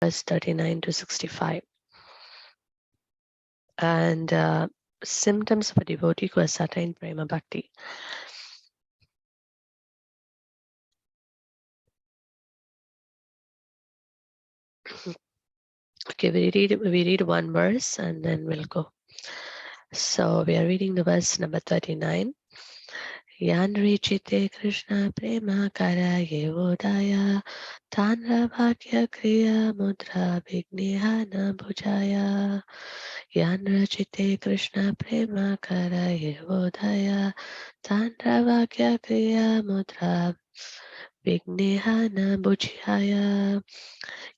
verse 39 to 65. And symptoms of a devotee who has attained prema bhakti. Okay, we read one verse and then we'll go. So we are reading the verse number 39. Yanri chite Krishna prema kara yevodaya tanra bhakya kriya mudra vignihana bhujaya. Yanra chite Krishna prema kara yevodaya tanra bhakya kriya mudra vignihana bhujaya.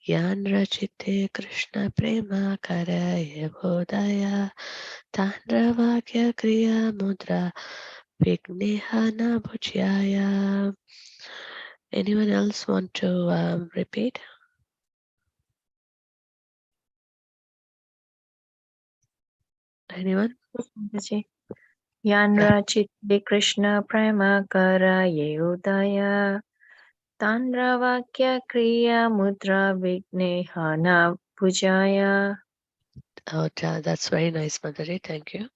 Yanra chite Krishna prema kara yevodaya tanra bhakya kriya mudra Vignehana Bhujaya. Anyone else want to repeat? Anyone? Yanra chitte Krishna prema kara udaya Tandra vakya kriya mudra vignehana bhujaya. Oh, that's very nice, Madhuri. Thank you.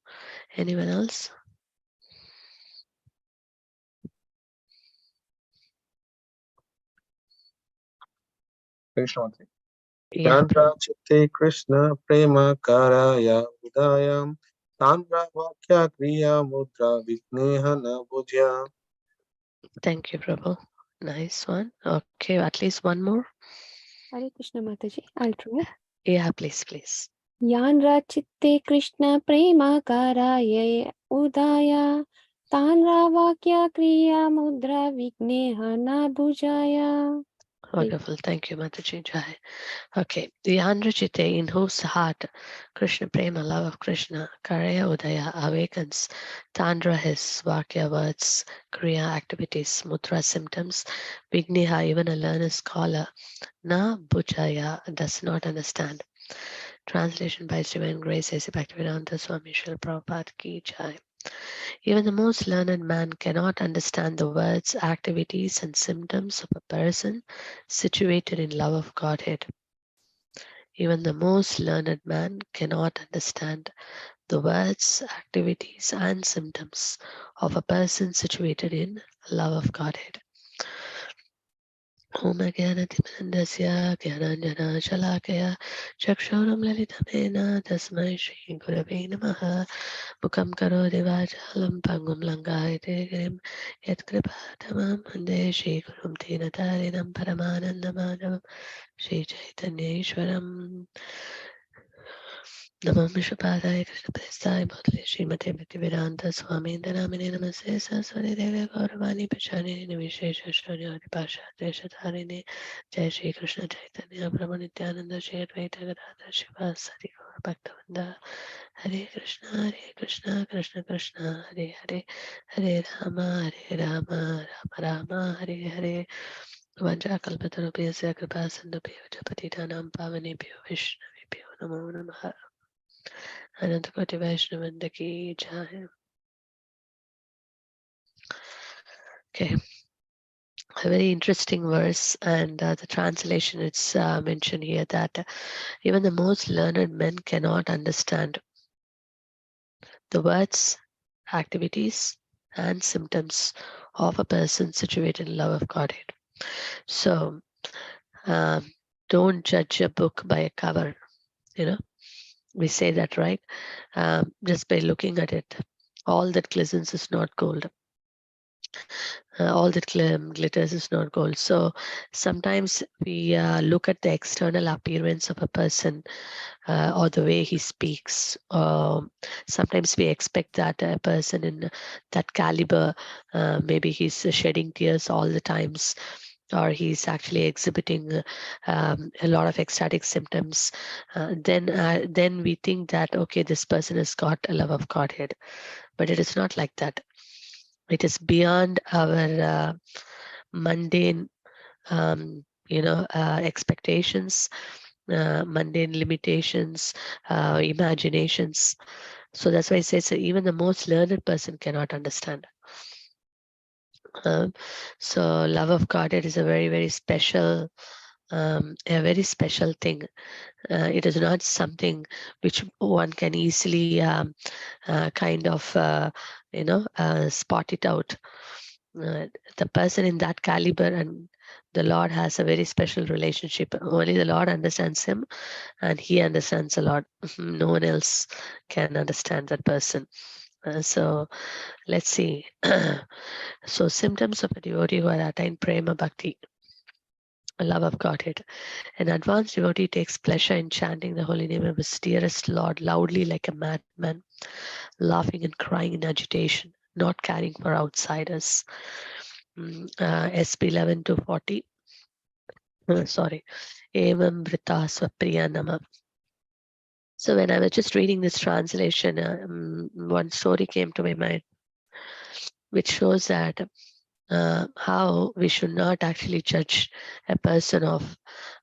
Anyone else? Krishna. Yeah. Tandra chitte Krishna prema karaya udayam Tandra vakya kriya mudra vignehana bhujya. Thank you, Prabhu. Nice one. Okay, at least one more. Hare Krishna Mataji, I'll try. Yeah, please. Yanra chitte Krishna prema karaye udaya tanra vakya kriya mudra vignehana bhujaya. Wonderful. Thank you, Mataji. Jai. Okay. The Andrachite, in whose heart Krishna Prema, love of Krishna, Karaya Udaya awakens, Tandra, his Vakya words, Kriya activities, Mudra symptoms, Vigneha, even a learned scholar, Na Bhujaya, does not understand. Translation by His Divine Grace, A.C. Bhaktivedanta Swami Srila Prabhupada Ki Jai. Even the most learned man cannot understand the words, activities, and symptoms of a person situated in love of Godhead. Even the most learned man cannot understand the words, activities, and symptoms of a person situated in love of Godhead. Om Jnanatimirandasya Jnananjana Shalakaya Chakshuram Lalitamena Tasmai Shri Gurave Namaha Mukam Karoti Vachalam Pangum Langayate Girim Yat Kripatamam Vande Shri Gurum Tinatarinam Paramanandamajavam Shri Chaitanya Ishwaram Namo Vishwapadaya Krishnaprestaya Bhutale Srimate Bhaktivedanta Swami Namine Namaste Saraswati Devi Gauravani Pachani Nivishesha Shurya Pasha Deshatharini Jai Shri Krishna Chaitanya Prabhu Nityananda Shri Advaita Gadadhar Shiva Sati Gaur Bhaktavinda Hare Krishna Krishna Krishna Hare Hare Hare Rama Rama Rama Hare Hare Vanja Kalpatarubhyasya Kripa Sindhubhyo Japatitanam Pavanebhyo Vishnavibhyo Namo Namaha Anantakoti Vaishnavanda Ki Jai. Okay, a very interesting verse, and the translation it's mentioned here that even the most learned men cannot understand the words, activities, and symptoms of a person situated in love of Godhead. So, don't judge a book by a cover. We say that, right? Just by looking at it. All that glistens is not gold. All that glitters is not gold. So sometimes we look at the external appearance of a person or the way he speaks. Sometimes we expect that a person in that caliber, maybe he's shedding tears all the times, or he's actually exhibiting a lot of ecstatic symptoms. Then we think that, okay, this person has got a love of Godhead, but it is not like that. It is beyond our mundane, expectations, mundane limitations, imaginations. So that's why it says that even the most learned person cannot understand. So love of God, it is a very, very special a very special thing. It is not something which one can easily kind of spot it out. The person in that caliber and the Lord has a very special relationship. Only the Lord understands him, and he understands a lot. No one else can understand that person. So let's see. So symptoms of a devotee who has attained prema bhakti, a love of Godhead. An advanced devotee takes pleasure in chanting the holy name of his dearest Lord loudly like a madman, laughing and crying in agitation, not caring for outsiders. SP 11 to 40. Sorry. Evam Vrita Swapriya Nama. So when I was just reading this translation, one story came to my mind, which shows that how we should not actually judge a person of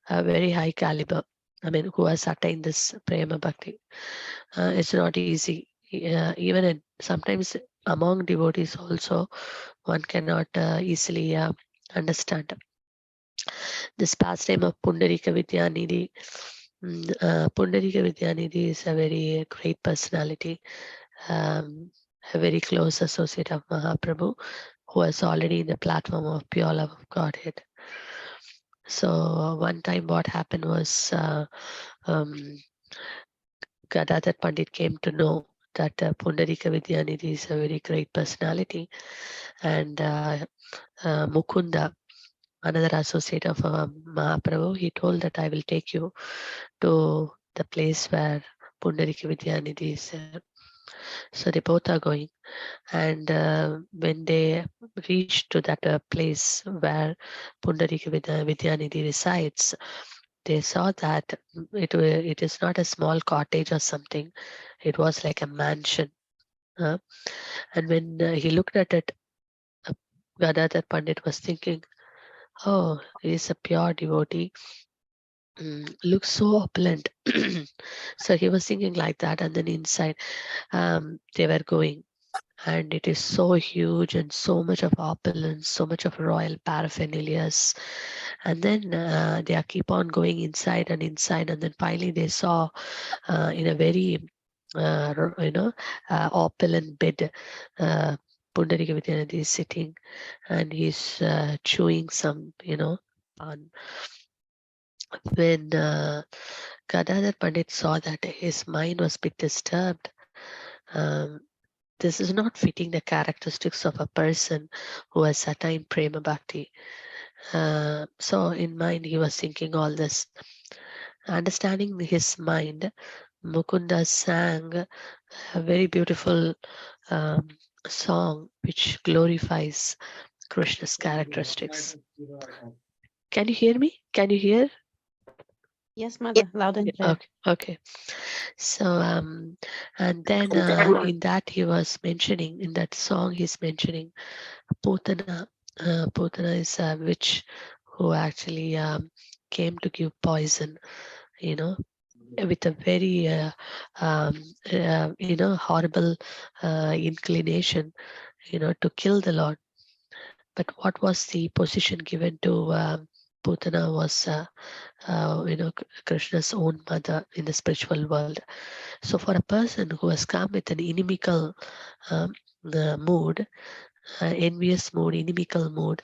a very high caliber. I mean, who has attained this prema bhakti. It's not easy. Even sometimes among devotees also, one cannot easily understand. This pastime of Pundarika Vidyanidhi. Pundarika Vidyanidhi is a very great personality, a very close associate of Mahaprabhu, who was already in the platform of pure love of Godhead. So one time what happened was Gadadhar Pandit came to know that Pundarika Vidyanidhi is a very great personality, and Mukunda, another associate of Mahaprabhu, he told that I will take you to the place where Pundarika Vidyanidhi is. So they both are going, and when they reach to that place where Pundarika Vidyanidhi resides, they saw that it is not a small cottage or something. It was like a mansion. And when he looked at it, Gadadhar Pandit was thinking, oh, he is a pure devotee. Looks so opulent. So he was thinking like that, and then inside they were going, and it is so huge and so much of opulence, so much of royal paraphernalias. And then they are keep on going inside and inside, and then finally they saw in a very opulent bed, Pundarika Vidyanidhi is sitting, and he's chewing some pan. When Gadadhar Pandit saw that, his mind was a bit disturbed. Um, this is not fitting the characteristics of a person who has attained prema bhakti. So in mind he was thinking all this. Understanding his mind, Mukunda sang a very beautiful song which glorifies Krishna's characteristics. Can you hear me? Can you hear? Yes, Mother, loud and clear. Okay. So and then in that he was mentioning, in that song he's mentioning Putana. Putana is a witch who actually came to give poison, with a very horrible inclination, to kill the Lord. But what was the position given to Putana was Krishna's own mother in the spiritual world. So for a person who has come with an inimical mood, envious mood, inimical mood,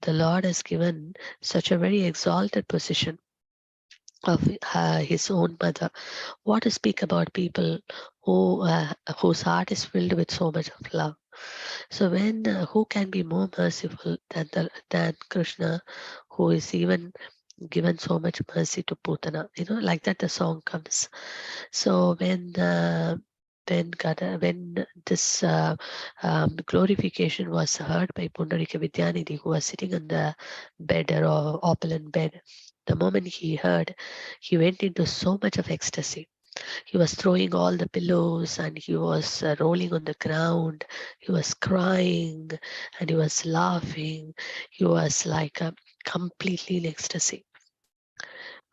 the Lord has given such a very exalted position of his own mother. What to speak about people whose heart is filled with so much of love. So when who can be more merciful than Krishna, who is even given so much mercy to Putana? Like that the song comes. So when this glorification was heard by Pundarika Vidyanidhi, who was sitting on the bed or opulent bed, the moment he heard, he went into so much of ecstasy. He was throwing all the pillows, and he was rolling on the ground. He was crying, and he was laughing. He was like completely in ecstasy.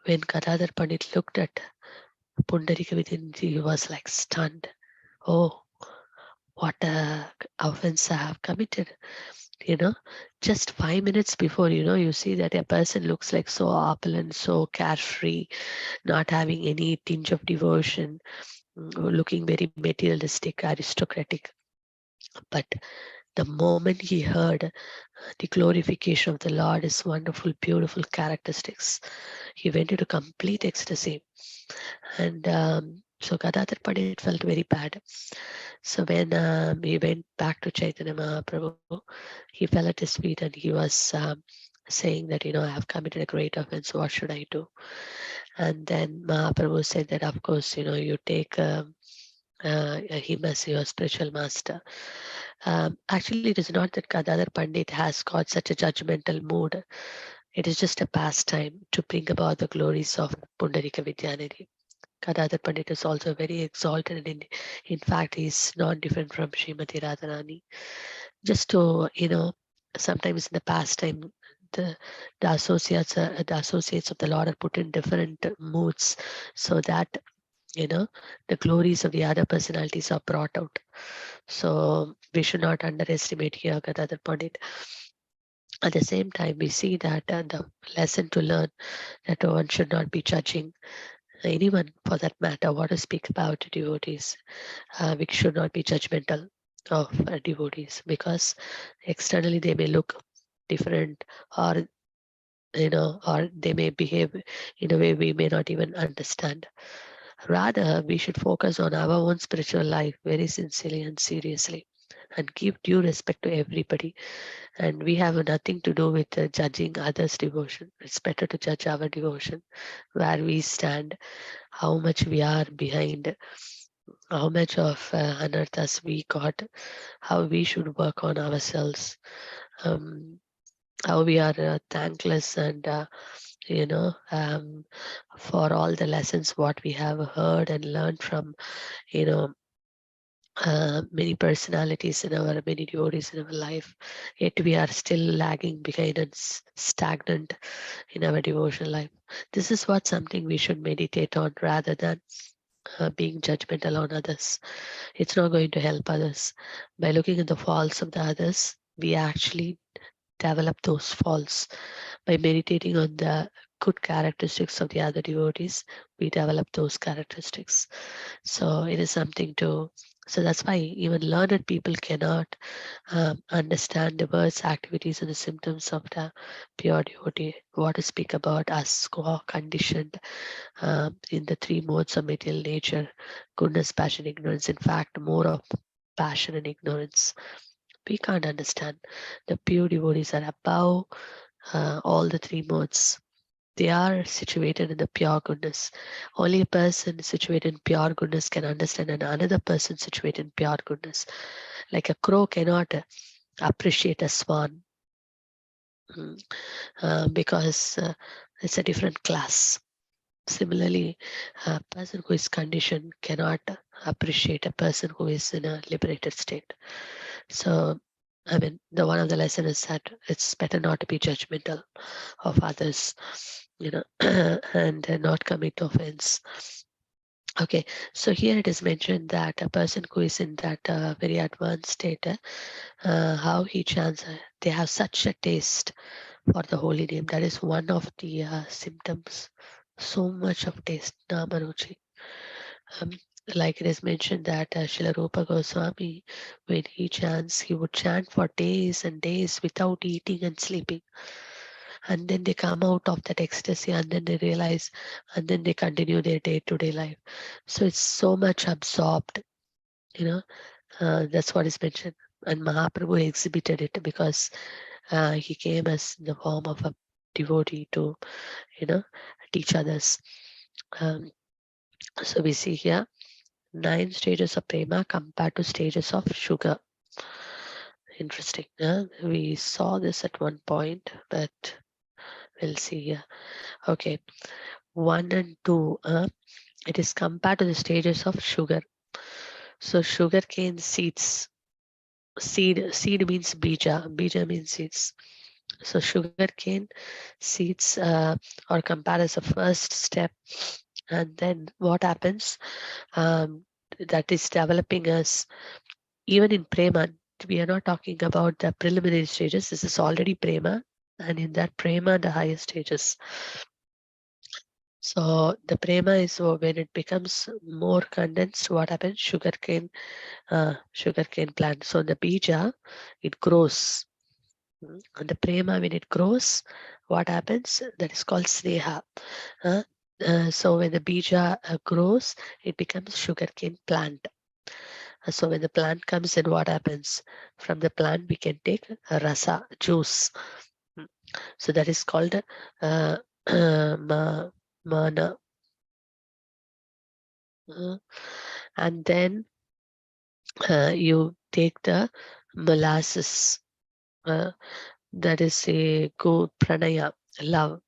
When Gadadhar Pandit looked at Pundarika Vidyanidhi, he was like stunned. Oh, what a offense I have committed. just 5 minutes before, you see that a person looks like so opulent, so carefree, not having any tinge of devotion, looking very materialistic, aristocratic. But the moment he heard the glorification of the Lord, his wonderful, beautiful characteristics, he went into complete ecstasy. And so Gadadhar Pandit felt very bad. So when he went back to Chaitanya Mahaprabhu, he fell at his feet and he was saying that, I have committed a great offense, what should I do? And then Mahaprabhu said that, of course, you take him as your spiritual master. Actually, it is not that Gadadhar Pandit has got such a judgmental mood. It is just a pastime to bring about the glories of Pundarika Vidyanidhi. Gadadhar Pandit is also very exalted, and in fact, he's not different from Srimati Radharani. Just to, sometimes in the pastime, the associates of the Lord are put in different moods, so that the glories of the other personalities are brought out. So we should not underestimate here Gadadhar Pandit. At the same time, we see that the lesson to learn that one should not be judging anyone for that matter, what to speak about devotees. We should not be judgmental of devotees, because externally they may look different, or or they may behave in a way we may not even understand. Rather, we should focus on our own spiritual life very sincerely and seriously, and give due respect to everybody. And we have nothing to do with judging others' devotion. It's better to judge our devotion, where we stand, how much we are behind, how much of anarthas we got, how we should work on ourselves, how we are thankless and for all the lessons what we have heard and learned from many personalities in our many devotees in our life, yet we are still lagging behind and stagnant in our devotional life. This is what something we should meditate on, rather than being judgmental on others. It's not going to help others. By looking at the faults of the others, we actually develop those faults. By meditating on the good characteristics of the other devotees, we develop those characteristics. So it is something to, so that's why even learned people cannot understand the words, activities, and the symptoms of the pure devotee. What to speak about us who are conditioned in the three modes of material nature: goodness, passion, ignorance. In fact, more of passion and ignorance. We can't understand. The pure devotees are above all the three modes. They are situated in the pure goodness. Only a person situated in pure goodness can understand another person situated in pure goodness. Like a crow cannot appreciate a swan because it's a different class. Similarly, a person who is conditioned cannot appreciate a person who is in a liberated state. So, I mean, the one of the lesson is that it's better not to be judgmental of others, and not commit offense. Okay, so here it is mentioned that a person who is in that very advanced state, how he chants, they have such a taste for the holy name. That is one of the symptoms. So much of taste, Namaruchi. Like it is mentioned that Srila Rupa Goswami, when he chants, he would chant for days and days without eating and sleeping. And then they come out of that ecstasy, and then they realize, and then they continue their day-to-day life. So it's so much absorbed, that's what is mentioned. And Mahaprabhu exhibited it, because he came as in the form of a devotee to, teach others. So we see here 9 stages of prema compared to stages of sugar. Interesting. We saw this at one point, but we'll see here. Okay, 1 and 2. It is compared to the stages of sugar. So sugarcane seeds. Seed means bija. Bija means seeds. So sugarcane seeds are compared as a first step, and then what happens? That is developing us even in prema. we are not talking about the preliminary stages. This is already prema, and in that prema, the highest stages. So the prema is when it becomes more condensed. What happens? Sugarcane plant. So the bija, it grows. And the prema, when it grows, what happens? That is called sneha. So when the bija grows, it becomes sugarcane plant. So when the plant comes in, what happens? From the plant, we can take rasa, juice. So that is called mana. And then you take the molasses. That is a go pranaya, love.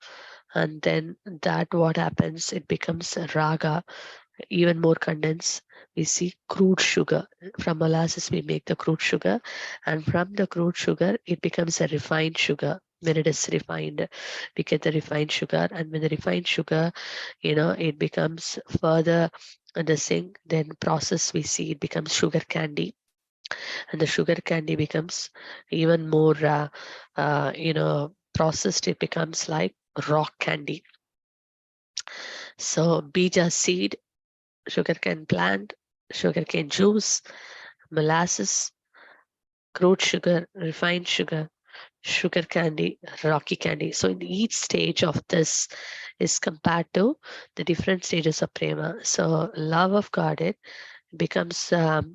And then that what happens? It becomes a raga, even more condensed. We see crude sugar. From molasses, we make the crude sugar, and from the crude sugar, it becomes a refined sugar. When it is refined, we get the refined sugar, and when the refined sugar, it becomes further the thing, then process, we see it becomes sugar candy, and the sugar candy becomes even more, processed. It becomes like rock candy. So bija seed, sugarcane plant, sugarcane juice, molasses, crude sugar, refined sugar, sugar candy, rocky candy. So in each stage of this is compared to the different stages of prema. So love of God, it becomes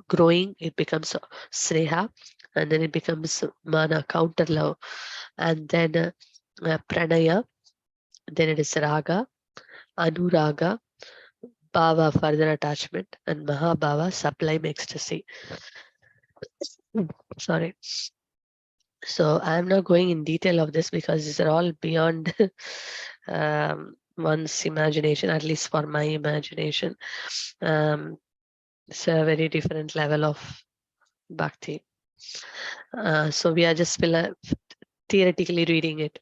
growing, it becomes sneha, and then it becomes mana, counter love, and then pranaya, then it is raga, anuraga, bhava, further attachment, and mahabhava, sublime ecstasy. Sorry. So I'm not going in detail of this because these are all beyond one's imagination, at least for my imagination. It's a very different level of bhakti. So we are just theoretically reading it.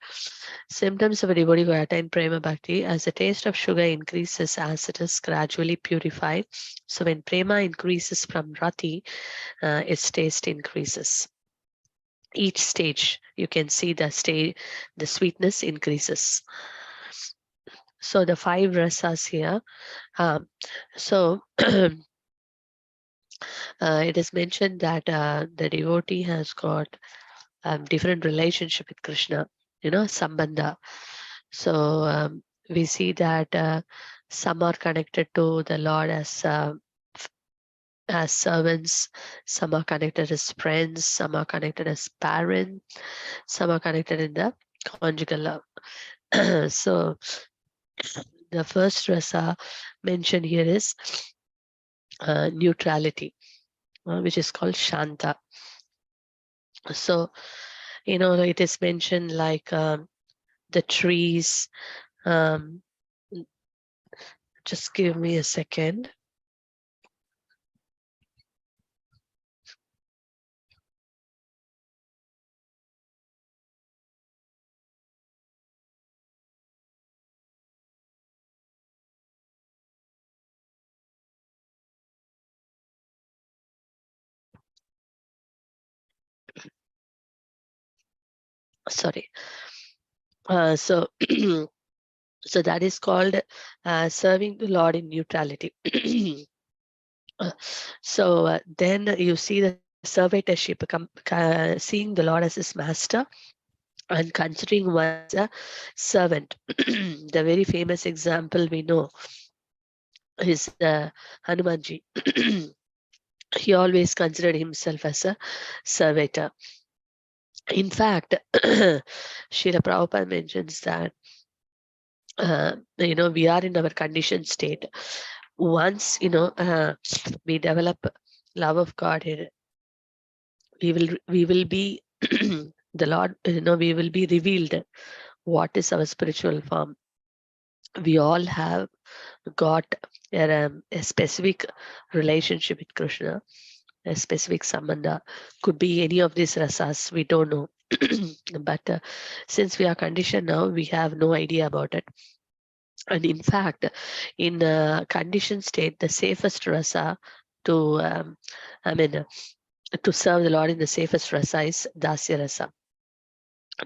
Symptoms of a devotee who attain prema bhakti: as the taste of sugar increases as it is gradually purified. So when prema increases from rati, its taste increases. Each stage, you can see the sweetness increases. So the 5 rasas here. So it is mentioned that the devotee has got different relationship with Krishna, sambandha. So we see that some are connected to the Lord as servants, some are connected as friends, some are connected as parents, some are connected in the conjugal love. So the first rasa mentioned here is neutrality, which is called Shanta. So, it is mentioned like the trees. Just give me a second. Sorry. So so that is called serving the Lord in neutrality. So then you see the servitorship, seeing the Lord as his master and considering one as a servant. The very famous example we know is Hanumanji. He always considered himself as a servitor. In fact, Srila Prabhupada mentions that we are in our conditioned state. Once we develop love of God, we will be the Lord. We will be revealed what is our spiritual form. We all have got a specific relationship with Krishna, a specific sambandha. Could be any of these rasas, we don't know. But since we are conditioned now, we have no idea about it. And in fact, in a conditioned state, the safest rasa to, to serve the Lord in the safest rasa is Dasya Rasa.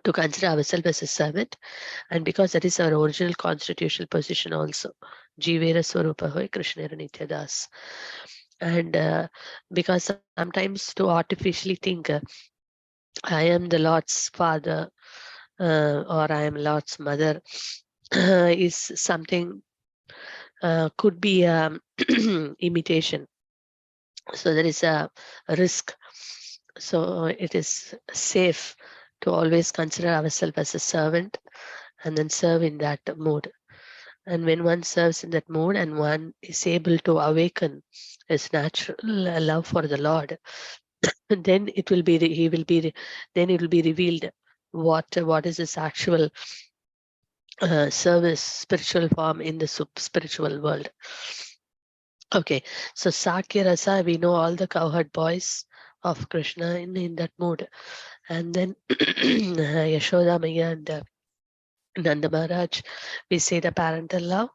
To consider ourselves as a servant, and because that is our original constitutional position also. Jivera Swarupa Hoy Krishna Nitya Das. And because sometimes to artificially think I am the Lord's father or I am Lord's mother is something could be imitation. So there is a risk. So it is safe to always consider ourselves as a servant and then serve in that mode. And when one serves in that mode and one is able to awaken his natural love for the Lord, then it will be then it will be revealed what is his actual service, spiritual form in the spiritual world. Okay, so Sakya Rasa, we know all the cowherd boys of Krishna in that mood. And then Yashoda Maya and Nanda Maharaj, we say the parental love,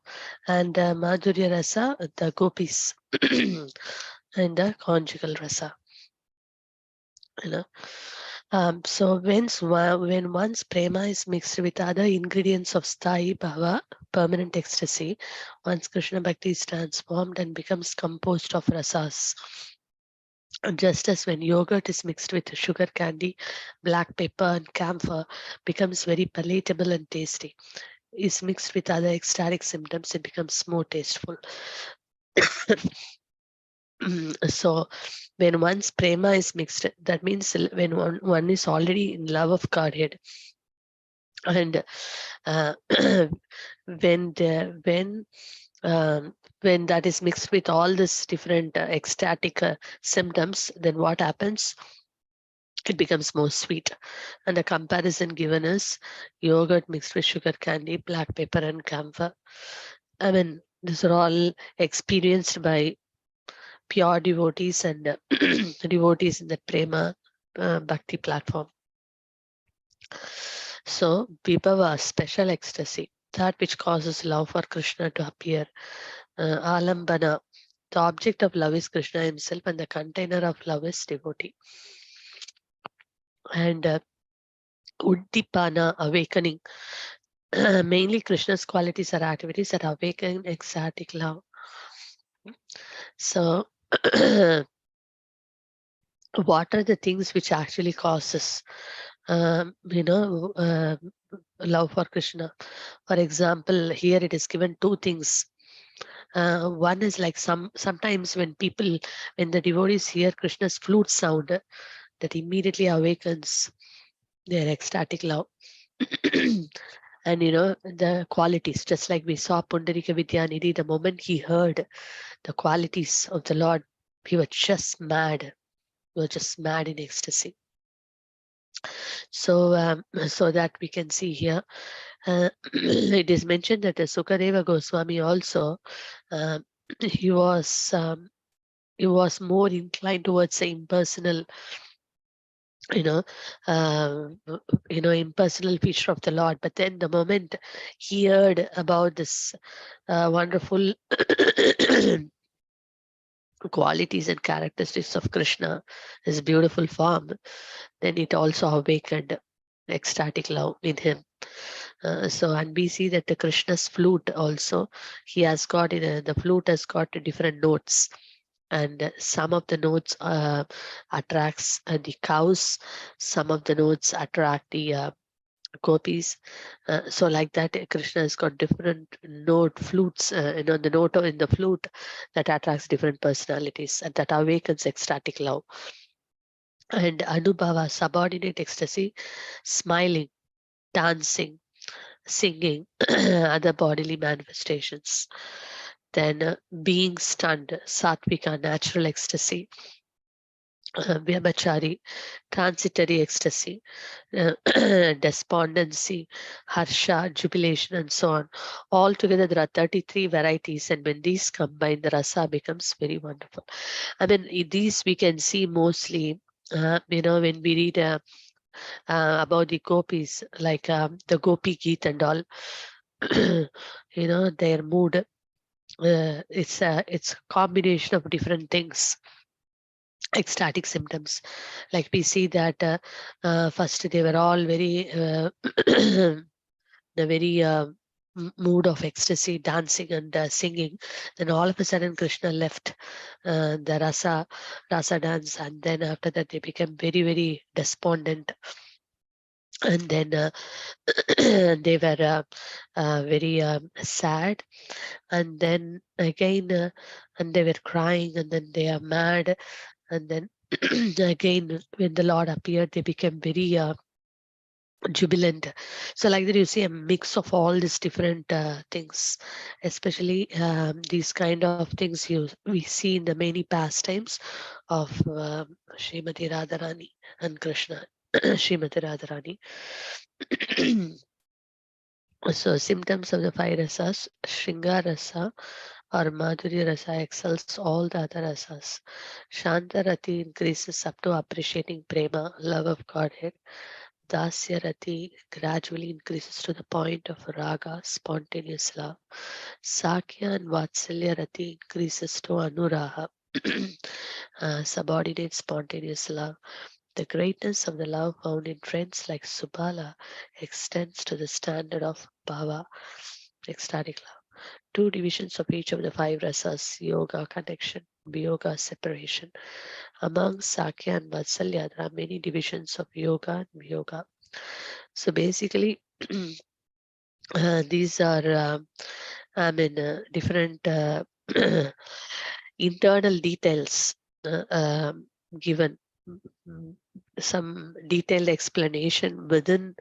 and Madhurya Rasa, the gopis, and the conjugal rasa. You know, so when one's prema is mixed with other ingredients of sthai bhava, permanent ecstasy, one's Krishna bhakti is transformed and becomes composed of rasas. Just as when yogurt is mixed with sugar candy, black pepper, and camphor becomes very palatable and tasty, is mixed with other ecstatic symptoms, it becomes more tasteful. So when one's prema is mixed, that means when one is already in love of Godhead, and when that is mixed with all this different ecstatic symptoms, then what happens? It becomes more sweet. And the comparison given is yogurt mixed with sugar candy, black pepper, and camphor. I mean, these are all experienced by pure devotees and devotees in the prema bhakti platform. So vibhava, special ecstasy, that which causes love for Krishna to appear. Alambana, the object of love is Krishna himself and the container of love is devotee. And Uddipana, awakening, mainly Krishna's qualities or activities that awaken ecstatic love. So what are the things which actually causes love for Krishna? For example, here it is given two things. One is like sometimes when the devotees hear Krishna's flute sound, that immediately awakens their ecstatic love. And the qualities, just like we saw Pundarika Vidyanidhi, the moment he heard the qualities of the Lord, he was just mad. He was just mad in ecstasy. So so that we can see here, it is mentioned that Sukadeva Goswami also, he was more inclined towards the impersonal, impersonal feature of the Lord. But then the moment he heard about this wonderful qualities and characteristics of Krishna, his beautiful form, then it also awakened ecstatic love in him. And we see that the Krishna's flute also, he has got the flute has got different notes, and some of the notes attracts the cows, some of the notes attract the gopis. So like that, Krishna has got different note flutes, the note in the flute that attracts different personalities and that awakens ecstatic love. And Anubhava, subordinate ecstasy, smiling, dancing, singing, other bodily manifestations. Then being stunned, sattvika, natural ecstasy. Vyabhachari, transitory ecstasy, despondency, harsha, jubilation, and so on. Altogether, there are 33 varieties, and when these combine, the rasa becomes very wonderful. I mean, these we can see mostly, when we read about the gopis, like the Gopi Geet and all, their mood. It's a combination of different things. ecstatic symptoms. Like we see that first they were all very in a very mood of ecstasy, dancing and singing. Then all of a sudden Krishna left the rasa dance, and then after that they became very, very despondent. And then they were very sad, and then again and they were crying, and then they are mad, and then again when the Lord appeared they became very jubilant. So like that you see a mix of all these different things, especially these kind of things we see in the many pastimes of Srimati Radharani and Krishna. Srimati Radharani. So symptoms of the five rasas: Shringa rasa or Madhurya rasa excels all the other rasas. Shanta rati increases up to appreciating prema, love of Godhead. Dasya rati gradually increases to the point of raga, spontaneous love. Sakya and Vatsalya rati increases to anuraha, subordinate spontaneous love. The greatness of the love found in friends like Subala extends to the standard of bhava, ecstatic love. Two divisions of each of the five rasas: yoga, connection; viyoga, separation. Among Sakya and Vatsalya, there are many divisions of yoga and viyoga. So basically, these are, different internal details given. Some detailed explanation within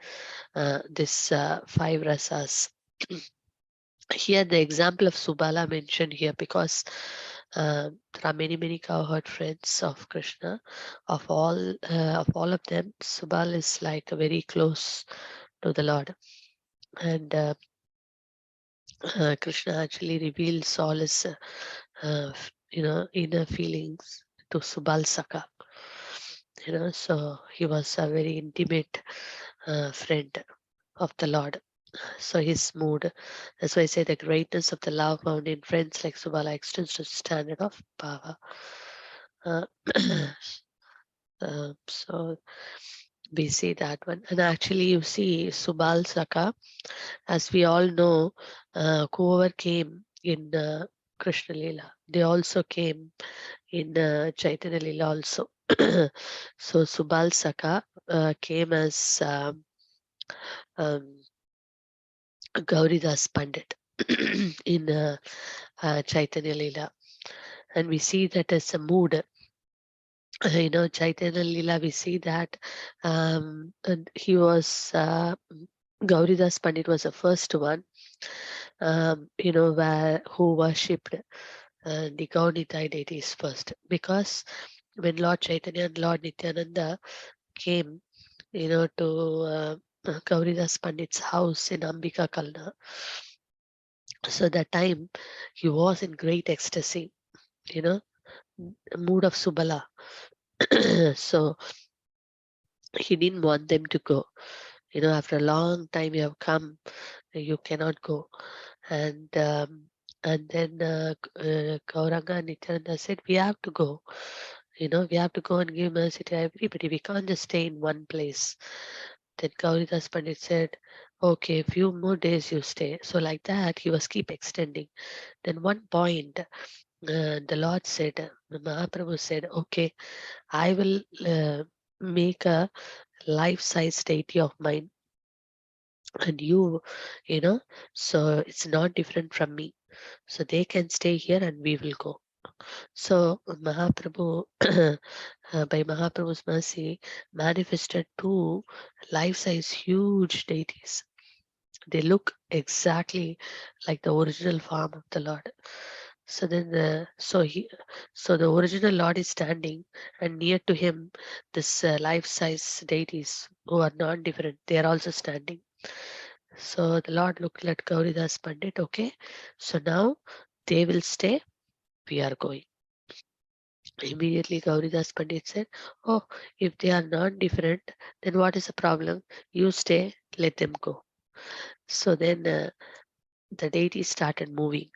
this five rasas. Here the example of Subala mentioned here because there are many cowherd friends of Krishna. Of all of them, Subala is like very close to the Lord, and Krishna actually reveals all his inner feelings to Subal Saka. So he was a very intimate friend of the Lord. So his mood, that's why I say the greatness of the love found in friends like Subala extends to the standard of bhava. Uh, so we see that one. And actually you see Subal Saka, as we all know, whoever came in Krishna Lila, they also came in Chaitanya Lila also. So Subal Saka came as Gauridas Pandit in Chaitanya Lila, and we see that as a mood. Chaitanya Lila, we see that and he was Gauridas Pandit was the first one, who worshipped the Gaunitai deities first, because when Lord Chaitanya and Lord Nityananda came, to Gauridas Pandit's house in Ambika Kalna. So that time he was in great ecstasy, mood of Subala. So he didn't want them to go. After a long time you have come, you cannot go. And then Gauranga and Nityananda said, we have to go. We have to go and give mercy to everybody. We can't just stay in one place. Then Gauridas Pandit said, okay, a few more days you stay. So like that, he was keep extending. Then one point, the Lord said, Mahaprabhu said, okay, I will make a life-size deity of mine. And so it's not different from me. So they can stay here and we will go. So Mahaprabhu, by Mahaprabhu's mercy, manifested two life-size huge deities. They look exactly like the original form of the Lord. So then, so the original Lord is standing, and near to him, this life-size deities who are non-different, they are also standing. So the Lord looked at Gauridas Pandit. Okay, so now they will stay. We are going. Immediately Gauridas Pandit said, oh, if they are non-different, then what is the problem? You stay, let them go. So then the deity started moving.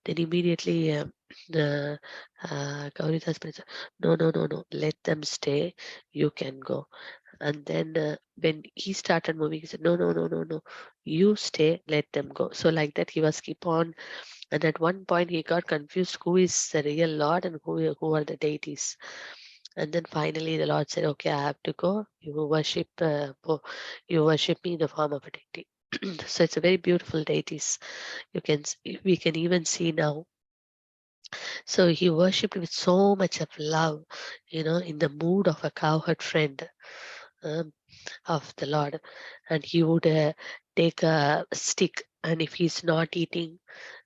Then immediately Gauridas Pandit said, no, let them stay, you can go. And then when he started moving, he said, no, you stay, let them go. So like that, he was keep on. And at one point, he got confused who is the real Lord and who are the deities. And then finally, the Lord said, "Okay, I have to go. You worship me in the form of a deity." So it's a very beautiful deities. We can even see now. So he worshipped with so much of love, in the mood of a cowherd friend. Um, of the Lord, and he would take a stick, and if he's not eating,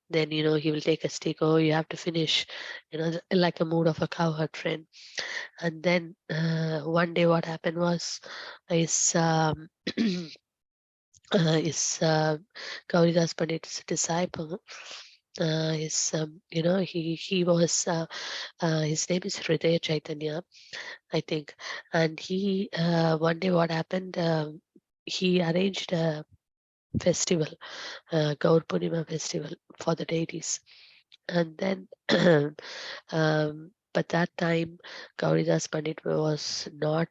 then he will take a stick. Oh, you have to finish, like a mood of a cowherd friend. And then one day, what happened was, is Gauridas Pandit's disciple. He was his name is Hridaya Chaitanya, I think. And he one day what happened, he arranged a festival, Gaur Purnima festival for the deities. And then but that time Gauridas Pandit was not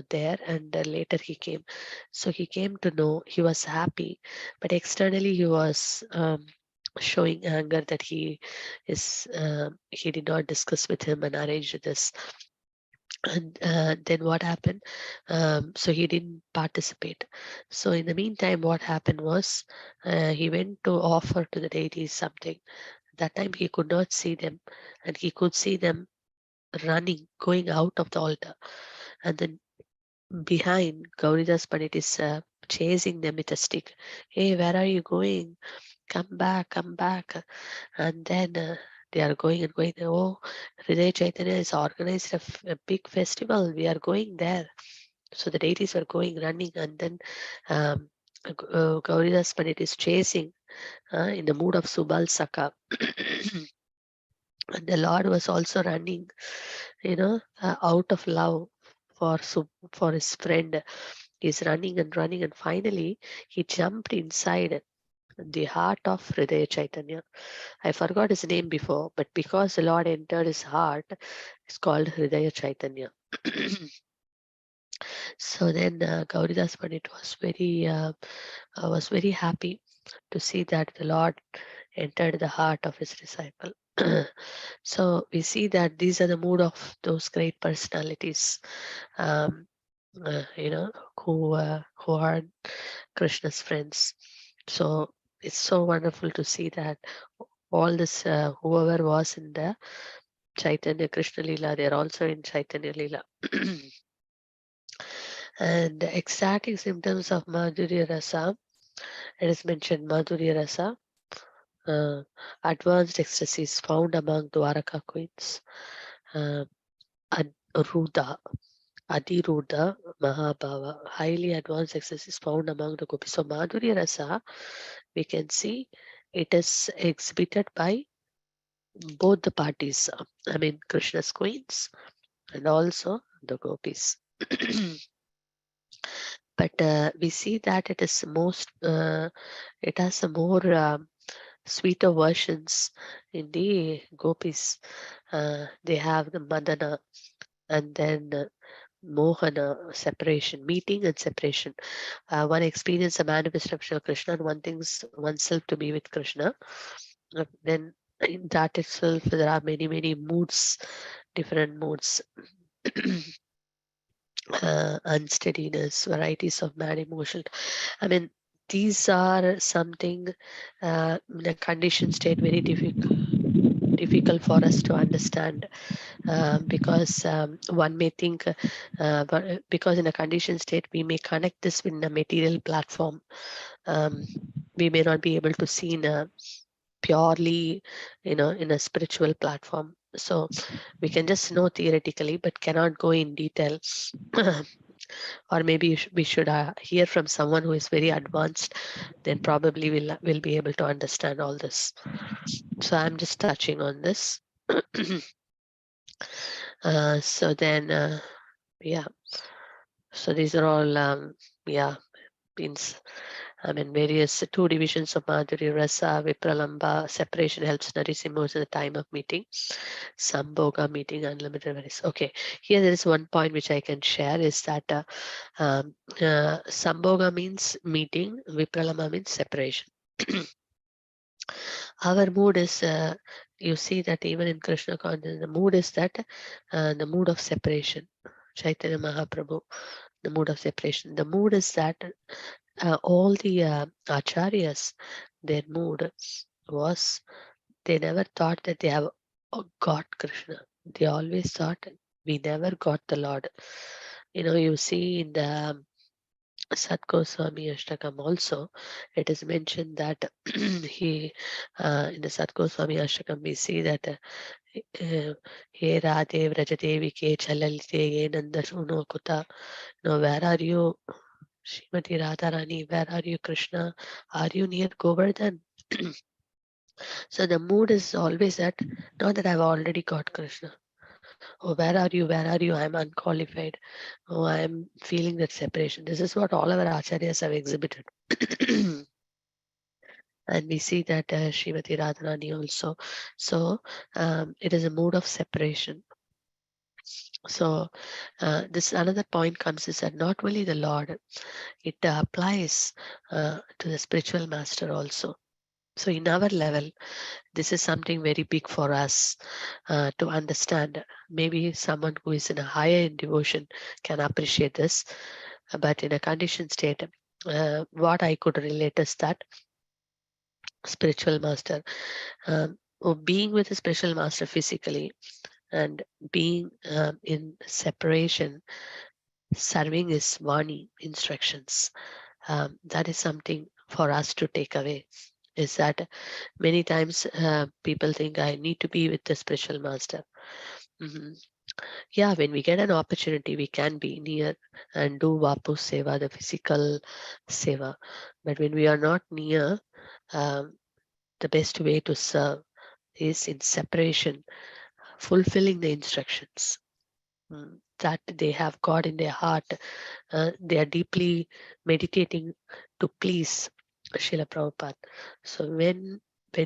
there, and later he came. So he came to know, he was happy, but externally he was showing anger that he did not discuss with him and arrange this. And then what happened, so he didn't participate. So in the meantime, what happened was, he went to offer to the deities something. That time he could not see them, and he could see them running, going out of the altar. And then behind, Gauridas Pandit is chasing them with a stick. Hey, where are you going? Come back, come back. And then they are going and going. Oh, Hridaya Chaitanya has organized a big festival. We are going there. So the deities are going, running, and then Gauridas Pandit is chasing in the mood of Subal Saka. And the Lord was also running, out of love for his friend. He's running and running, and finally he jumped inside the heart of Hridaya Chaitanya. I forgot his name before, but because the Lord entered his heart, it's called Hridaya Chaitanya. So then Gauridas Pandit was very happy to see that the Lord entered the heart of his disciple. So we see that these are the mood of those great personalities, um, who are Krishna's friends. So it's so wonderful to see that all this, whoever was in the Chaitanya Krishna Lila, they're also in Chaitanya Lila. And the ecstatic symptoms of Madhurya Rasa, it is mentioned Madhurya Rasa, advanced ecstasy is found among Dwaraka queens, Ruda, Adiruda, Mahabhava, highly advanced ecstasy is found among the gopis. So Madhurya Rasa, we can see it is exhibited by both the parties. I mean, Krishna's queens and also the gopis. But we see that it is it has a more sweeter versions in the gopis. They have the Madana, and then Mohana, separation, meeting and separation. One experience a manifestation of Krishna, and one thinks oneself to be with Krishna. Then in that itself, there are many moods, different moods. Unsteadiness, varieties of mad emotion. I mean, these are something in a conditioned state very difficult for us to understand, because one may think, but because in a conditioned state we may connect this with a material platform. We may not be able to see in a purely, in a spiritual platform. So we can just know theoretically, but cannot go in detail. Or maybe we should hear from someone who is very advanced, then probably we'll be able to understand all this. So I'm just touching on this. So then yeah, so these are all means I mean, various two divisions of Madhuri, Rasa, Vipralamba. Separation helps Narasimha in the time of meeting. Sambhoga, meeting, unlimited varies. Okay, here there is one point which I can share is that Sambhoga means meeting, Vipralamba means separation. Our mood is, you see that even in Krishna consciousness, the mood is that the mood of separation. Chaitanya Mahaprabhu, the mood of separation. The mood is that all the acharyas, their mood was they never thought that they have got Krishna. They always thought we never got the Lord. You see in the Sat Goswami Ashtakam also, it is mentioned that he in the Sat Goswami Ashtakam we see that He Radhe Vrajadevi Ke Chalalite Ye Nanda Shuno Kuta. Now where are you, Srimati Radharani? Where are you, Krishna? Are you near Govardhan? So the mood is always that, not that I've already got Krishna. Oh, where are you? Where are you? I'm unqualified. Oh, I'm feeling that separation. This is what all our acharyas have exhibited. And we see that Srimati Radharani also. So it is a mood of separation. So this another point comes is that not only the Lord, it applies to the spiritual master also. So in our level, this is something very big for us to understand. Maybe someone who is in a higher devotion can appreciate this, but in a conditioned state, what I could relate is that spiritual master, or being with a spiritual master physically and being in separation, serving his Vani instructions. That is something for us to take away, is that many times people think I need to be with the spiritual master. Yeah, when we get an opportunity, we can be near and do Vapu Seva, the physical Seva. But when we are not near, the best way to serve is in separation, fulfilling the instructions that they have got in their heart. They are deeply meditating to please Srila Prabhupada. So when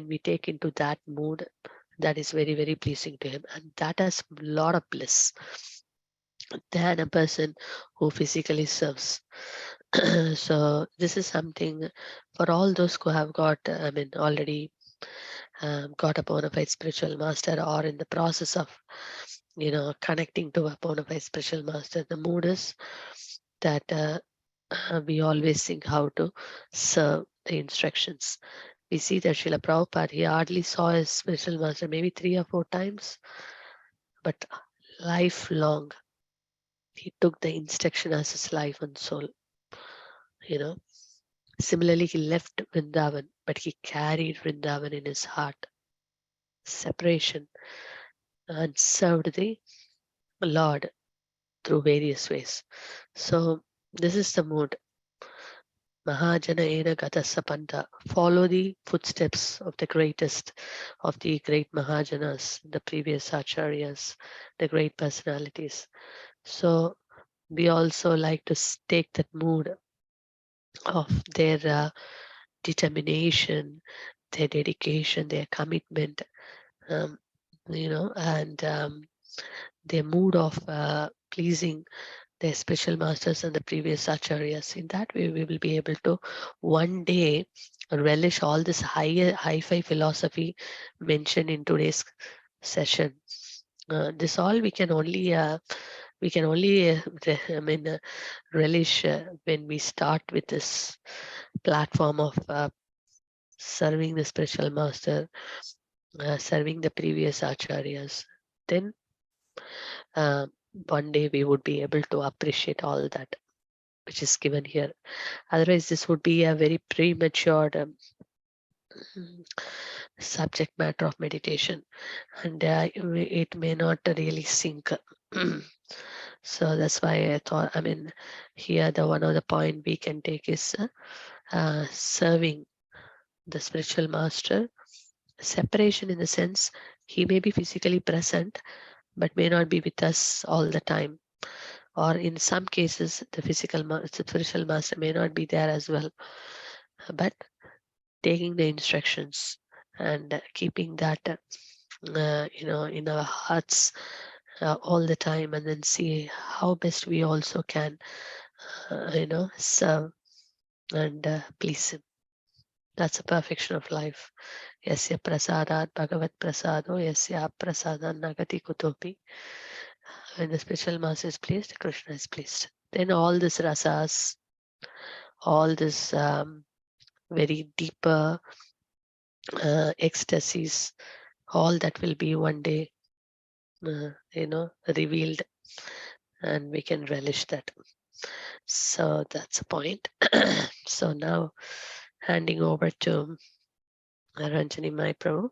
we take into that mood, that is very, very pleasing to him, and that has a lot of bliss than a person who physically serves. So this is something for all those who have got, already got a bona fide spiritual master, or in the process of, connecting to a bona fide spiritual master. The mood is that we always think how to serve the instructions. We see that Srila Prabhupada, he hardly saw his spiritual master maybe 3 or 4 times, but lifelong, he took the instruction as his life and soul. Similarly, he left Vrindavan, but he carried Vrindavan in his heart. Separation, and served the Lord through various ways. So this is the mood. Mahajana ena gata sapanta. Follow the footsteps of the greatest of the great Mahajanas, the previous acharyas, the great personalities. So we also like to take that mood of their determination, their dedication, their commitment, and their mood of pleasing their special masters and the previous acharyas. In that way, we will be able to one day relish all this hi-fi philosophy mentioned in today's session. This all we can only relish when we start with this platform of serving the spiritual master, serving the previous acharyas. Then one day we would be able to appreciate all that which is given here. Otherwise, this would be a very premature subject matter of meditation, and it may not really sink. So that's why I thought, here the one of the point we can take is serving the spiritual master. Separation in the sense he may be physically present but may not be with us all the time, or in some cases the spiritual master may not be there as well. but taking the instructions and keeping that in our hearts all the time, and then see how best we also can serve and please him. That's a perfection of life. Yasya prasadat bhagavat prasado yasya prasadan nagati kutopi. When the spiritual master is pleased, Krishna is pleased. Then all this rasas, all this very deeper ecstasies, all that will be one day revealed, and we can relish that. So that's a point. So now handing over to Ranjani Mai Prabhu.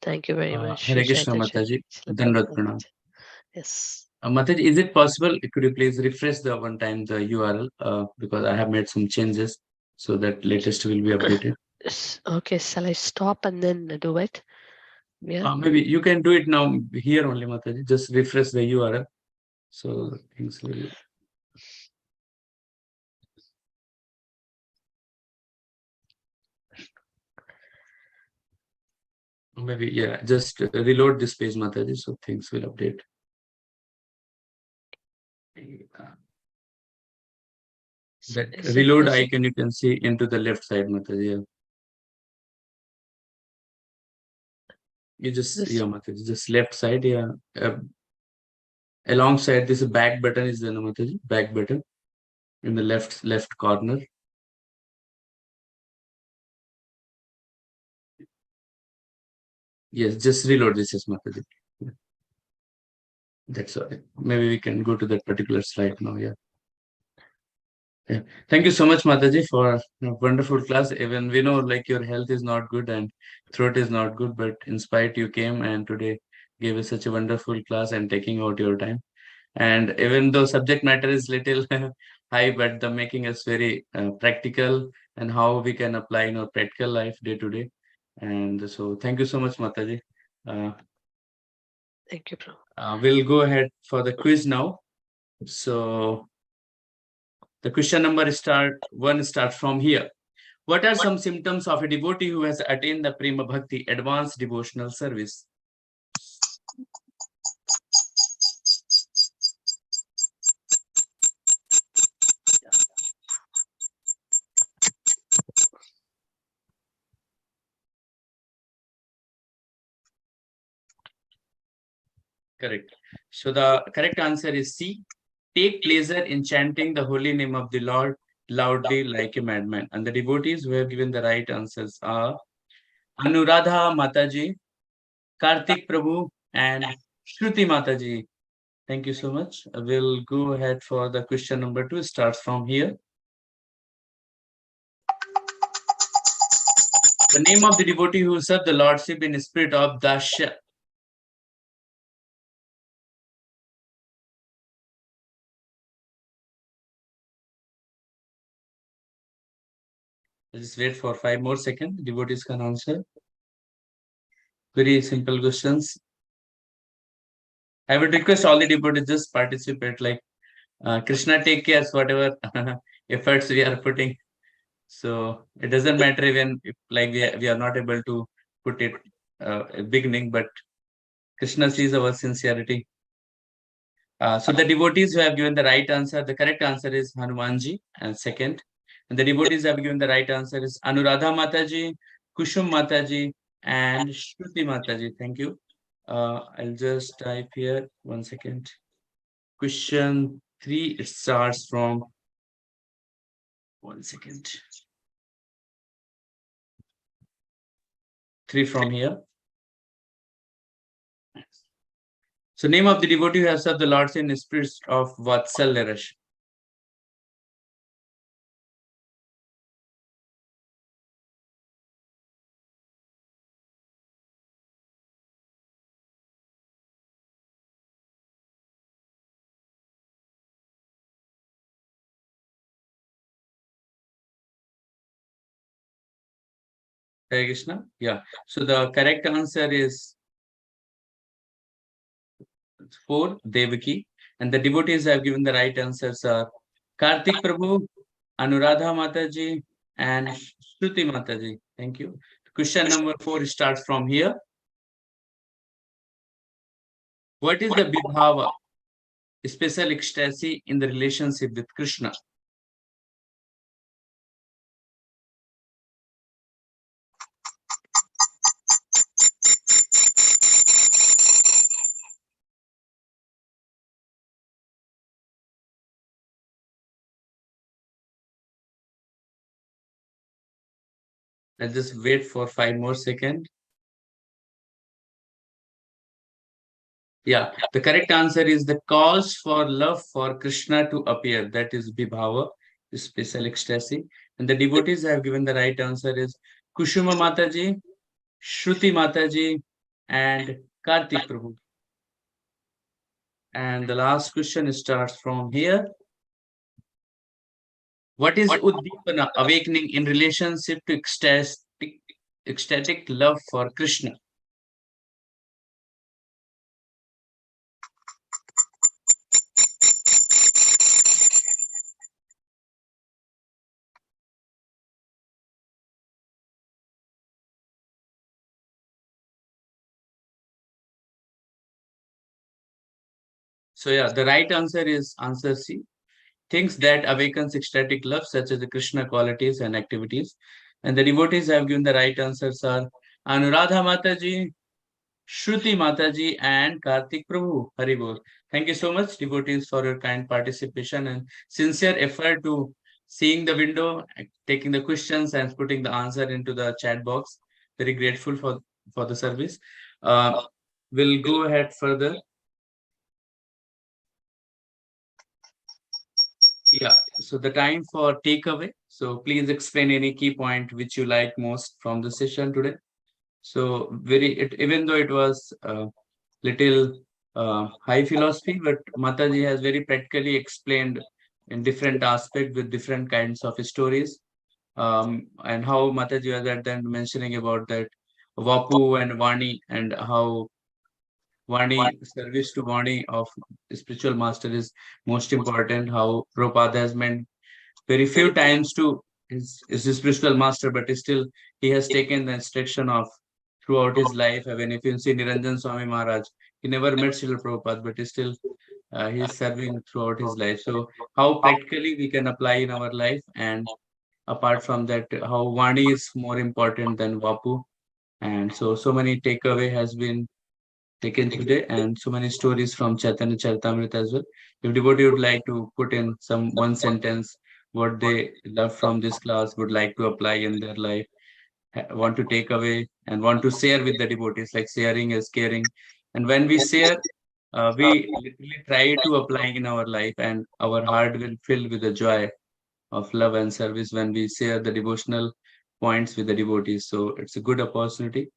Thank you very much. Hare Shri Krishna Chaitanya Mataji. Srila Dhanavad Prabhupada. Pranam. Yes. Mataji, is it possible? Could you please refresh the one time the URL because I have made some changes so that latest will be updated. Okay, shall I stop and then do it? Yeah. Maybe you can do it now here only, Mataji. Just refresh the URL. So things will. Maybe, yeah, just reload this page, Mataji, so things will update. That reload icon you can see into the left side, Mataji. Yeah. You just, yeah, Mataji, just left side, yeah. Alongside this back button is the Mataji, back button in the left corner. Yes, just reload this as Mataji. That's all. Maybe we can go to that particular slide now. Yeah. Yeah. Thank you so much, Mataji, for a wonderful class. Even we know like your health is not good and throat is not good, but in spite you came and today gave us such a wonderful class and taking out your time. And even though subject matter is little high, but the making us very practical and how we can apply in our practical life day to day. And so thank you so much, Mataji. Thank you, bro. We'll go ahead for the quiz now. So the question number starts from here. What are some symptoms of a devotee who has attained the Prema Bhakti, advanced devotional service? Correct. So the correct answer is C. Take pleasure in chanting the holy name of the Lord loudly like a madman. And the devotees who have given the right answers are Anuradha Mataji, Karthik Prabhu, and Shruti Mataji. Thank you so much. We'll go ahead for the question number 2. Starts from here. The name of the devotee who served the Lordship in spirit of Dasya. Just wait for 5 more seconds. Devotees can answer. Very simple questions. I would request all the devotees just participate. Like Krishna take care whatever efforts we are putting. So it doesn't matter even if like we are not able to put it a beginning, but Krishna sees our sincerity. So the devotees who have given the right answer, the correct answer is Hanumanji and second. And the devotees have given the right answer is Anuradha Mataji, Kushum Mataji, and Shruti Mataji. Thank you. I'll just type here 1 second. Question 3, it starts from 1 second. 3 from here. So name of the devotee who has served the Lord in the spirit of Vatsalya Rash. Hare Krishna. Yeah. So the correct answer is 4, Devaki. And the devotees have given the right answers are Karthik Prabhu, Anuradha Mataji, and Shruti Mataji, thank you. Question number 4 starts from here. What is the Vibhava, special ecstasy in the relationship with Krishna? Let's just wait for 5 more seconds. Yeah, the correct answer is the cause for love for Krishna to appear. That is Vibhava, special ecstasy. And the devotees have given the right answer is Kushuma Mataji, Shruti Mataji, and Kartik Prabhu. And the last question starts from here. What is Uddipana, awakening in relationship to ecstatic love for Krishna? So yeah, the right answer is answer C. Things that awakens ecstatic love, such as the Krishna qualities and activities. And the devotees have given the right answers are Anuradha Mataji, Shruti Mataji, and Kartik Prabhu. Haribol. Thank you so much, devotees, for your kind participation and sincere effort to seeing the window, taking the questions, and putting the answer into the chat box. Very grateful for the service. We'll go ahead further. Yeah, so the time for takeaway. So please explain any key point which you like most from the session today. So even though it was little high philosophy, but Mataji has very practically explained in different aspects with different kinds of stories. And how Mataji was at the end mentioning about that Vapu and Vani, and how Vani, service to Vani of spiritual master is most important. How Prabhupada has meant very few times to is a spiritual master, but still he has taken the instruction of throughout his life. Even if you see Niranjan Swami Maharaj, he never met Srila Prabhupada, but still he is serving throughout his life. So how practically we can apply in our life, and apart from that, how Vani is more important than Vapu. And so many takeaway has been taken today, and so many stories from Chaitanya Charitamrita as well. If devotee would like to put in some one sentence what they love from this class, would like to apply in their life, want to take away and want to share with the devotees, like sharing is caring. And when we share, we literally try to apply in our life, and our heart will fill with the joy of love and service when we share the devotional points with the devotees. So it's a good opportunity.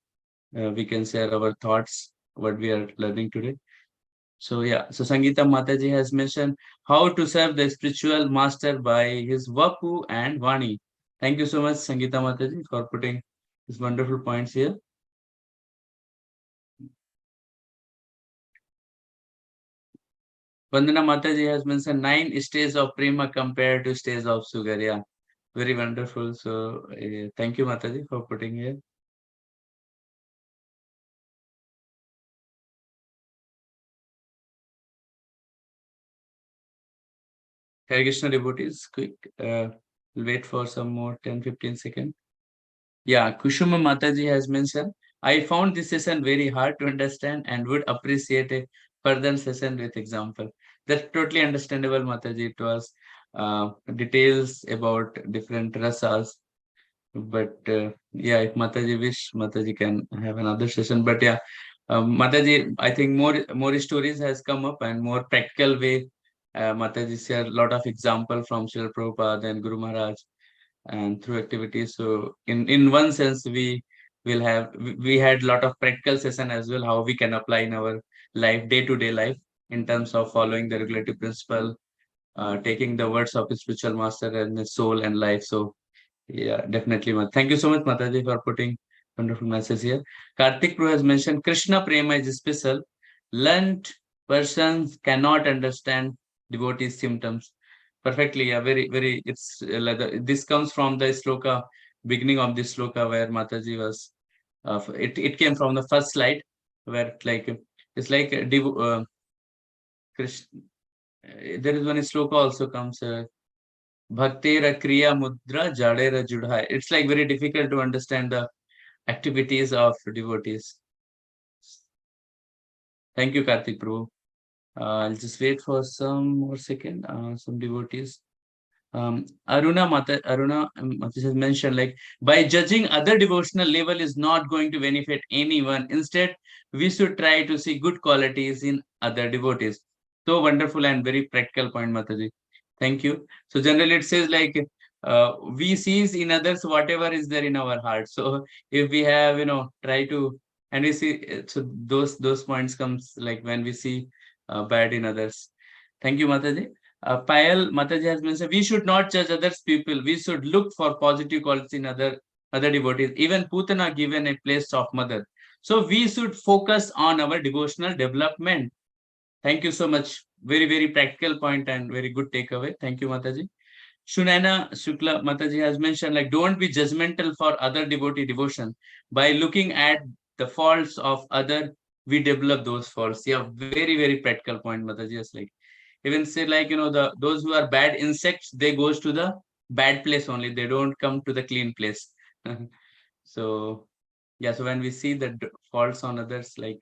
We can share our thoughts, what we are learning today. So yeah, so Sangeeta Mataji has mentioned how to serve the spiritual master by his Vapu and Vani. Thank you so much, Sangeeta Mataji, for putting these wonderful points here. Vandana Mataji has mentioned 9 stages of prema compared to stages of sugar. Yeah, very wonderful. So thank you, Mataji, for putting here. Hare Krishna devotees, quick, wait for some more 10-15 seconds. Yeah, Kushuma Mataji has mentioned, I found this session very hard to understand and would appreciate a further session with example. That's totally understandable, Mataji. It was details about different rasas. But yeah, if Mataji wish, Mataji can have another session. But yeah, Mataji, I think more stories has come up, and more practical way. Mataji shared a lot of example from Srila Prabhupada and Guru Maharaj, and through activities. So in one sense, we had a lot of practical session as well, how we can apply in our life, day-to-day life, in terms of following the regulative principle, taking the words of the spiritual master and the soul and life. So yeah, definitely. Thank you so much, Mataji, for putting wonderful message here. Kartik Pro has mentioned Krishna Prema is special. Learned persons cannot understand devotees' symptoms perfectly. Yeah, very, very. It's this comes from the sloka beginning of this sloka where Mataji was, it came from the first slide where like it's like Krishna. There is one sloka also comes. Bhaktera Kriya Mudra Jadera Judhai. It's like very difficult to understand the activities of devotees. Thank you, Karthik Prabhu. I'll just wait for some more second. Some devotees. Aruna Mataji has mentioned, like, by judging other devotional level is not going to benefit anyone. Instead, we should try to see good qualities in other devotees. So wonderful and very practical point, Mataji. Thank you. So generally it says like we sees in others whatever is there in our heart. So if we have, try to, and we see, so those points comes like when we see bad in others. Thank you, Mataji. Payal Mataji has mentioned, we should not judge others people. We should look for positive qualities in other devotees. Even Putana given a place of mother. So we should focus on our devotional development. Thank you so much. Very, very practical point and very good takeaway. Thank you, Mataji. Shunana Shukla Mataji has mentioned, like, don't be judgmental for other devotee devotion. By looking at the faults of other, we develop those faults. Yeah, very, very practical point, Mataji. Is like, even say like, those who are bad insects, they goes to the bad place only. They don't come to the clean place. So, yeah, so when we see the faults on others, like,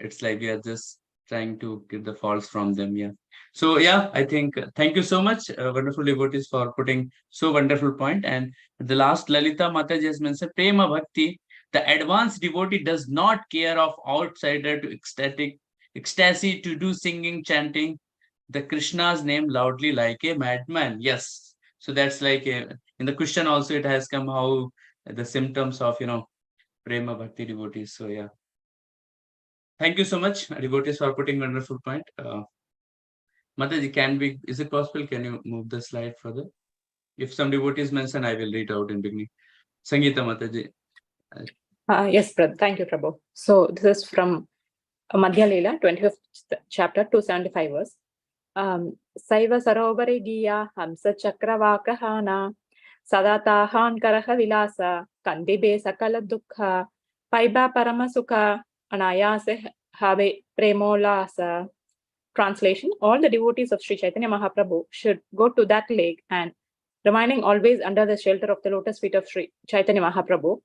it's like we are just trying to get the faults from them. Yeah. So yeah, I think thank you so much, wonderful devotees, for putting so wonderful point. And the last, Lalita Mataji has mentioned, Prema Bhakti, the advanced devotee does not care of outsider to ecstasy to do singing, chanting the Krishna's name loudly like a madman. Yes. So that's like in the question also it has come how the symptoms of Prema Bhakti devotees. So yeah. Thank you so much, devotees, for putting wonderful point. Mataji, is it possible? Can you move the slide further? If some devotees mention, I will read out in beginning. Sangeeta Mataji. Yes, Prabhu. Thank you, Prabhu. So this is from Madhya Leela, 25th chapter, 275 verse. Saiva Sarovare Giya Hamsa Chakravakahana Sadatahan Karaha Vilasa Kandibe Sakala Dukha Paiba Paramasukha Anayase Have Premolasa. Translation: all the devotees of Sri Chaitanya Mahaprabhu should go to that lake and, remaining always under the shelter of the lotus feet of Sri Chaitanya Mahaprabhu,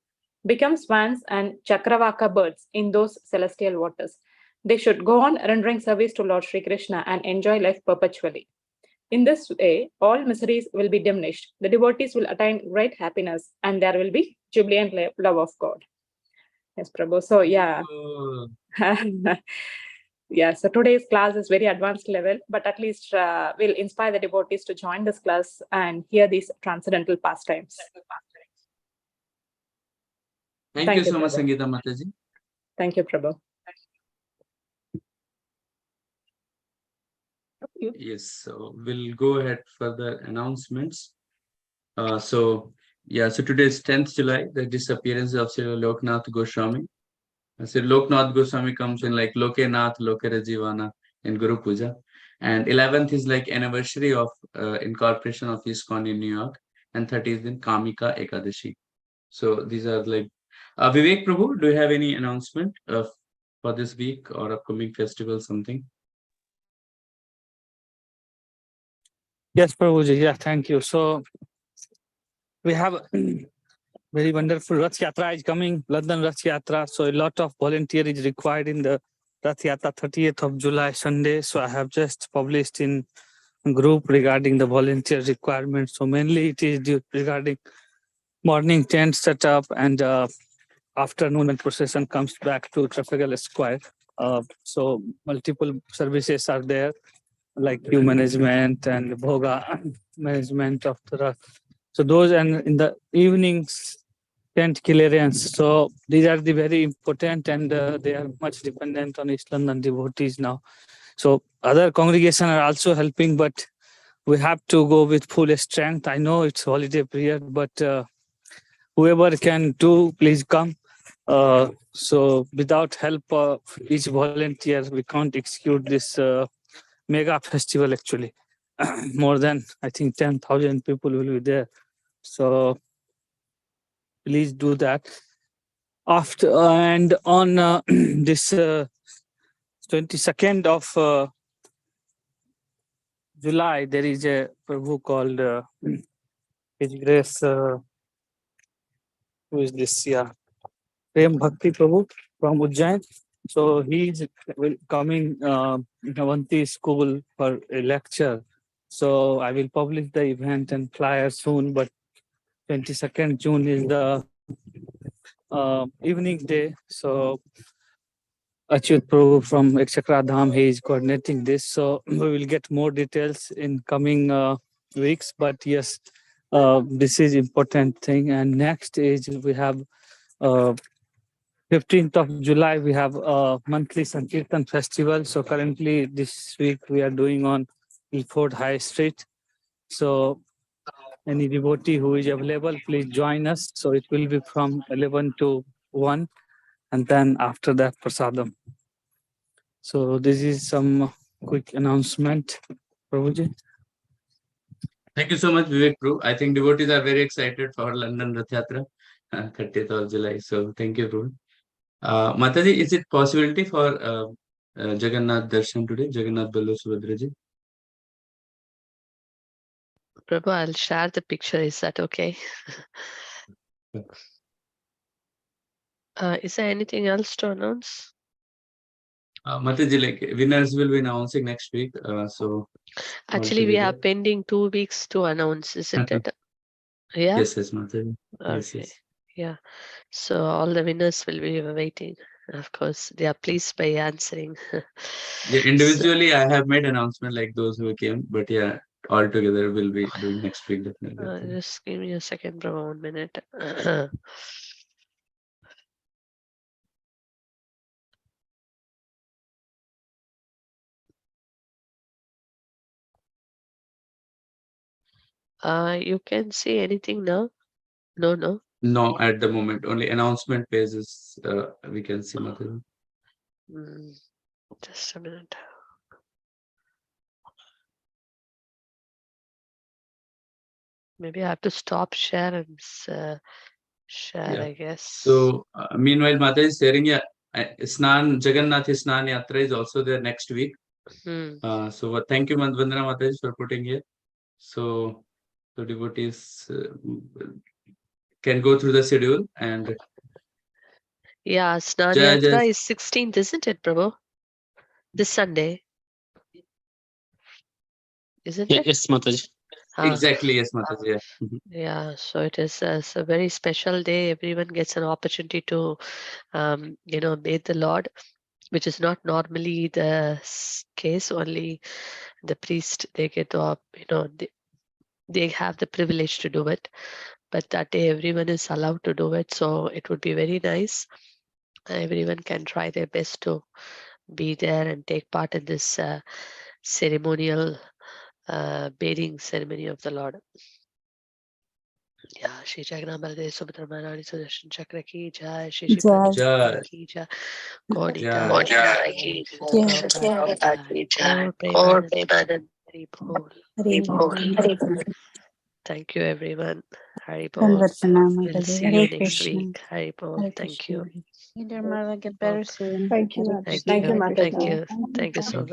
become swans and Chakravaka birds in those celestial waters. They should go on rendering service to Lord Sri Krishna and enjoy life perpetually. In this way, all miseries will be diminished. The devotees will attain great happiness and there will be jubilant love of God. Yes, Prabhu. So, yeah. Yeah, so today's class is very advanced level, but at least we'll inspire the devotees to join this class and hear these transcendental pastimes. Thank you so much, Sangeeta Mataji. Thank you, Prabhu. Yes, so we'll go ahead for the announcements. So today is 10th July, the disappearance of Sri Loknath Goswami. Sri Loknath Goswami comes in like Loke Nath, Loke Rajivana in Guru Puja. And 11th is like anniversary of incorporation of ISKCON in New York. And 30th in Kamika Ekadashi. So these are like, Vivek Prabhu, do you have any announcement for this week or upcoming festival, something? Yes, Prabhuji. Yeah, thank you. So we have very wonderful Rath Yatra is coming, London Rath Yatra. So a lot of volunteer is required in the Rath Yatra 30th of July, Sunday. So I have just published in group regarding the volunteer requirements. So mainly it is regarding morning tent setup and afternoon and procession comes back to Trafalgar Square. So multiple services are there, like queue management and bhoga management of the Rath. So those, and in the evenings, tent clearance. So these are the very important, and they are much dependent on East London devotees now. So other congregations are also helping, but we have to go with full strength. I know it's holiday period, but whoever can do, please come. So without help of each volunteer, we can't execute this mega festival actually. More than, I think, 10,000 people will be there. So please do that. After and on this 22nd of July, there is a Prabhu called His Grace. Who is this? Yeah, Prem Bhakti Prabhu from Ujjain. So he is coming in Avanti school for a lecture. So I will publish the event and flyer soon. But 22nd June is the evening day. So Achyut Prabhu from Ekchakra Dham, he is coordinating this. So we will get more details in coming weeks. But yes, this is important thing. And next is we have 15th of July, we have a monthly Sankirtan festival. So currently this week we are doing on Ilford High Street. So any devotee who is available, please join us. So it will be from 11 to 1. And then after that, Prasadam. So this is some quick announcement, Prabhuji. Thank you so much, Vivek Prabhu. I think devotees are very excited for London Rath Yatra, 30th of July. So thank you, Prabhu. Mataji, is it possibility for Jagannath Darshan today? Jagannath Ballo Subhadraji? Prabhu, I'll share the picture. Is that okay? Is there anything else to announce? Mataji, like winners will be announcing next week. So Actually, we altogether. are pending 2 weeks to announce, isn't it? Yeah. Yes, yes, Mataji. Yes, Okay. yes. Yeah. So all the winners will be waiting. Of course, they are pleased by answering. Yeah, individually, I have made announcement like those who came, but yeah, all together we'll be doing next week definitely. Just give me a second, bro. 1 minute. You can see anything now? No. No, at the moment, only announcement pages we can see, Mataji. Just a minute. Maybe I have to stop share and share, Yeah. I guess. So meanwhile, Mataji is sharing, yeah, Jagannath Snan Yatra is also there next week. So thank you, Vandana Mataji, for putting here. So the devotees can go through the schedule and yeah, Snan Jai Yatra Jai. is 16th, isn't it, Prabhu? This Sunday. Isn't it? Yes, Mataji. Exactly, yes, Mataji. Yeah. Yeah, so it is it's a very special day. Everyone gets an opportunity to, bathe the Lord, which is not normally the case. Only the priest, they get to, they have the privilege to do it. But that day, everyone is allowed to do it. So it would be very nice. Everyone can try their best to be there and take part in this ceremonial bathing ceremony of the Lord. Yeah, Shri Jagannath Baladev Subhadra Maharani Sudarshan Chakra ki jai, Shri Shri Padma ki jai, Gauri Nitai ki jai, Gaur Premanand Hari Bol. Thank you, everyone. Hari Bol. We'll see you next week. Hari Bol. Thank you. Dear Mother, get better soon. Thank you. Thank Thank you, you. Mataji. Thank you so much.